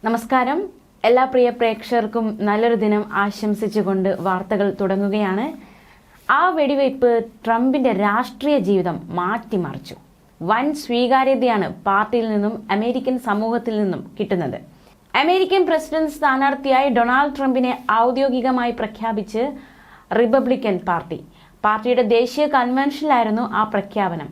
നമസ്കാരം. എല്ലാ പ്രിയ പ്രേക്ഷകർക്കും നല്ലൊരു ദിനം ആശംസിച്ചുകൊണ്ട് വാർത്തകൾ തുടങ്ങുകയാണ്. ആ വെടിവയ്പ് ട്രംപിന്റെ രാഷ്ട്രീയ ജീവിതം മാറ്റിമറിച്ചു. വൻ സ്വീകാര്യതയാണ് പാർട്ടിയിൽ നിന്നും അമേരിക്കൻ സമൂഹത്തിൽ നിന്നും കിട്ടുന്നത്. അമേരിക്കൻ പ്രസിഡന്റ് സ്ഥാനാർത്ഥിയായി ഡൊണാൾഡ് ട്രംപിനെ ഔദ്യോഗികമായി പ്രഖ്യാപിച്ച് റിപ്പബ്ലിക്കൻ പാർട്ടിയുടെ ദേശീയ കൺവെൻഷനിലായിരുന്നു ആ പ്രഖ്യാപനം.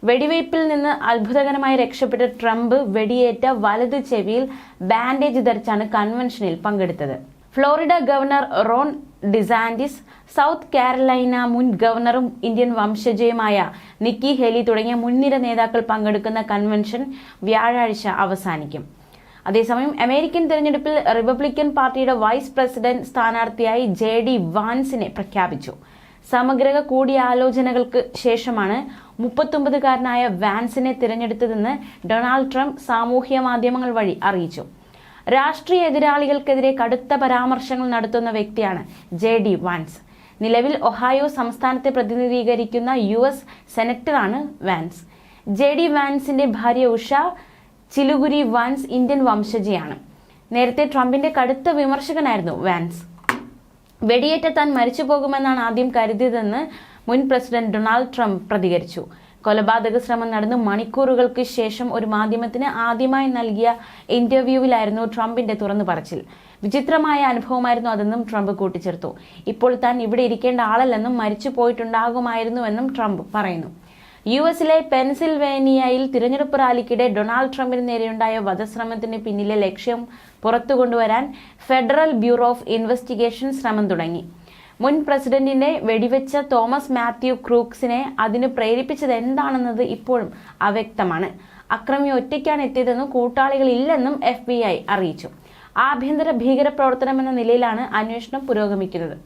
വെടിവയ്പിൽ നിന്ന് അത്ഭുതകരമായി രക്ഷപ്പെട്ട ട്രംപ് വെടിയേറ്റ വലത് ചെവിയിൽ ബാൻഡേജ് ധരിച്ചാണ് കൺവെൻഷനിൽ പങ്കെടുത്തത്. Florida governor Ron DeSantis, South Carolina മുൻ ഗവർണറും ഇന്ത്യൻ വംശജയുമായ നിക്കി ഹേലി തുടങ്ങിയ മുൻനിര നേതാക്കൾ പങ്കെടുക്കുന്ന കൺവെൻഷൻ വ്യാഴാഴ്ച അവസാനിക്കും. അതേസമയം അമേരിക്കൻ തെരഞ്ഞെടുപ്പിൽ റിപ്പബ്ലിക്കൻ പാർട്ടിയുടെ വൈസ് പ്രസിഡന്റ് സ്ഥാനാർത്ഥിയായി JD വാൻസിനെ പ്രഖ്യാപിച്ചു. സമഗ്ര കൂടിയാലോചനകൾക്ക് ശേഷമാണ് 39-കാരനായ വാൻസിനെ തിരഞ്ഞെടുത്തതെന്ന് ഡൊണാൾഡ് ട്രംപ് സാമൂഹ്യ മാധ്യമങ്ങൾ വഴി അറിയിച്ചു. രാഷ്ട്രീയ എതിരാളികൾക്കെതിരെ കടുത്ത പരാമർശങ്ങൾ നടത്തുന്ന വ്യക്തിയാണ് JD വാൻസ്. നിലവിൽ ഒഹായോ സംസ്ഥാനത്തെ പ്രതിനിധീകരിക്കുന്ന US സെനറ്ററാണ് വാൻസ്. JD വാൻസിന്റെ ഭാര്യ ഉഷ ചിലുഗുരി വാൻസ് ഇന്ത്യൻ വംശജയാണ്. നേരത്തെ ട്രംപിന്റെ കടുത്ത വിമർശകനായിരുന്നു വാൻസ്. വെടിയേറ്റ താൻ മരിച്ചു പോകുമെന്നാണ് ആദ്യം കരുതിയതെന്ന് മുൻ പ്രസിഡന്റ് ഡൊണാൾഡ് ട്രംപ് പ്രതികരിച്ചു. കൊലപാതക ശ്രമം നടന്ന് മണിക്കൂറുകൾക്ക് ശേഷം ഒരു മാധ്യമത്തിന് ആദ്യമായി നൽകിയ ഇന്റർവ്യൂവിലായിരുന്നു ട്രംപിന്റെ തുറന്നു പറച്ചിൽ. വിചിത്രമായ അനുഭവമായിരുന്നു അതെന്നും ട്രംപ് കൂട്ടിച്ചേർത്തു. ഇപ്പോൾ താൻ ഇവിടെ ഇരിക്കേണ്ട ആളല്ലെന്നും മരിച്ചു പോയിട്ടുണ്ടാകുമായിരുന്നുവെന്നും ട്രംപ് പറയുന്നു. US-ലെ പെൻസിൽവേനിയയിൽ തിരഞ്ഞെടുപ്പ് റാലിക്കിടെ ഡൊണാൾഡ് ട്രംപിന് നേരെയുണ്ടായ വധശ്രമത്തിന് പിന്നിലെ ലക്ഷ്യം പുറത്തുകൊണ്ടുവരാൻ ഫെഡറൽ ബ്യൂറോ ഓഫ് ഇൻവെസ്റ്റിഗേഷൻ ശ്രമം തുടങ്ങി. മുൻ പ്രസിഡന്റിനെ വെടിവെച്ച തോമസ് മാത്യു ക്രൂക്സിനെ അതിന് പ്രേരിപ്പിച്ചത് എന്താണെന്നത് ഇപ്പോഴും അവ്യക്തമാണ്. അക്രമി ഒറ്റയ്ക്കാണ് എത്തിയതെന്നും കൂട്ടാളികളില്ലെന്നും FBI അറിയിച്ചു. ആഭ്യന്തര ഭീകരപ്രവർത്തനമെന്ന നിലയിലാണ് അന്വേഷണം പുരോഗമിക്കുന്നത്.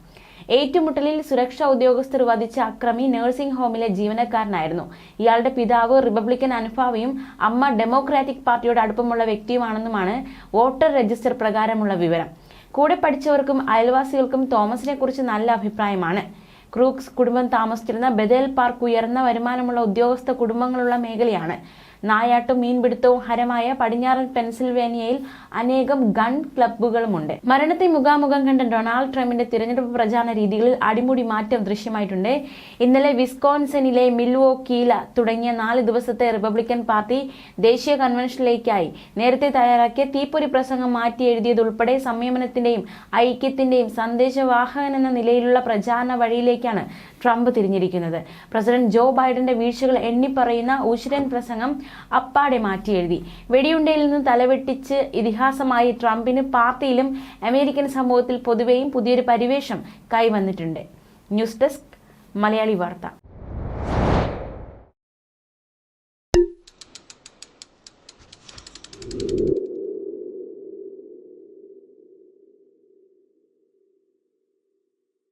ഏറ്റുമുട്ടലിൽ സുരക്ഷാ ഉദ്യോഗസ്ഥർ വധിച്ച അക്രമി നഴ്സിംഗ് ഹോമിലെ ജീവനക്കാരനായിരുന്നു. ഇയാളുടെ പിതാവ് റിപ്പബ്ലിക്കൻ അനുഭാവിയും അമ്മ ഡെമോക്രാറ്റിക് പാർട്ടിയോട് അടുപ്പമുള്ള വ്യക്തിയുമാണെന്നുമാണ് വോട്ടർ രജിസ്റ്റർ പ്രകാരമുള്ള വിവരം. കൂടെ പഠിച്ചവർക്കും അയൽവാസികൾക്കും തോമസിനെ കുറിച്ച് നല്ല അഭിപ്രായമാണ്. ക്രൂക്സ് കുടുംബം താമസിച്ചിരുന്ന ബദേൽ പാർക്ക് ഉയർന്ന വരുമാനമുള്ള ഉദ്യോഗസ്ഥ കുടുംബങ്ങളുള്ള മേഖലയാണ്. നായാട്ടും മീൻപിടുത്തവും ഹരമായ പടിഞ്ഞാറൻ പെൻസിൽവേനിയയിൽ അനേകം ഗൺ ക്ലബ്ബുകളുമുണ്ട്. മരണത്തെ മുഖാമുഖം കണ്ട ഡൊണാൾഡ് ട്രംപിന്റെ തിരഞ്ഞെടുപ്പ് പ്രചാരണ രീതികളിൽ അടിമുടി മാറ്റം ദൃശ്യമായിട്ടുണ്ട്. ഇന്നലെ വിസ്കോൺസിനിലെ മിൽവോക്കിയിൽ തുടങ്ങിയ 4 ദിവസത്തെ റിപ്പബ്ലിക്കൻ പാർട്ടി ദേശീയ കൺവെൻഷനിലേക്കായി നേരത്തെ തയ്യാറാക്കിയ തീപ്പൊരി പ്രസംഗം മാറ്റി എഴുതിയതുൾപ്പെടെ സംയമനത്തിന്റെയും ഐക്യത്തിന്റെയും സന്ദേശവാഹകൻ എന്ന നിലയിലുള്ള പ്രചാരണ വഴിയിലേക്കാണ് ട്രംപ് തിരിഞ്ഞിരിക്കുന്നത്. പ്രസിഡന്റ് ജോ ബൈഡന്റെ വീഴ്ചകൾ എണ്ണിപ്പറയുന്ന ഉശിരൻ പ്രസംഗം അപ്പാടെ മാറ്റി എഴുതി. വെടിയുണ്ടയിൽ നിന്ന് തലവെട്ടിച്ച് ഇതിഹാസമായി ട്രംപിന് പാർട്ടിയിലും അമേരിക്കൻ സമൂഹത്തിൽ പൊതുവെയും പുതിയൊരു പരിവേഷം കൈവന്നിട്ടുണ്ട്. ന്യൂസ് ഡെസ്ക് മലയാളി വാർത്ത.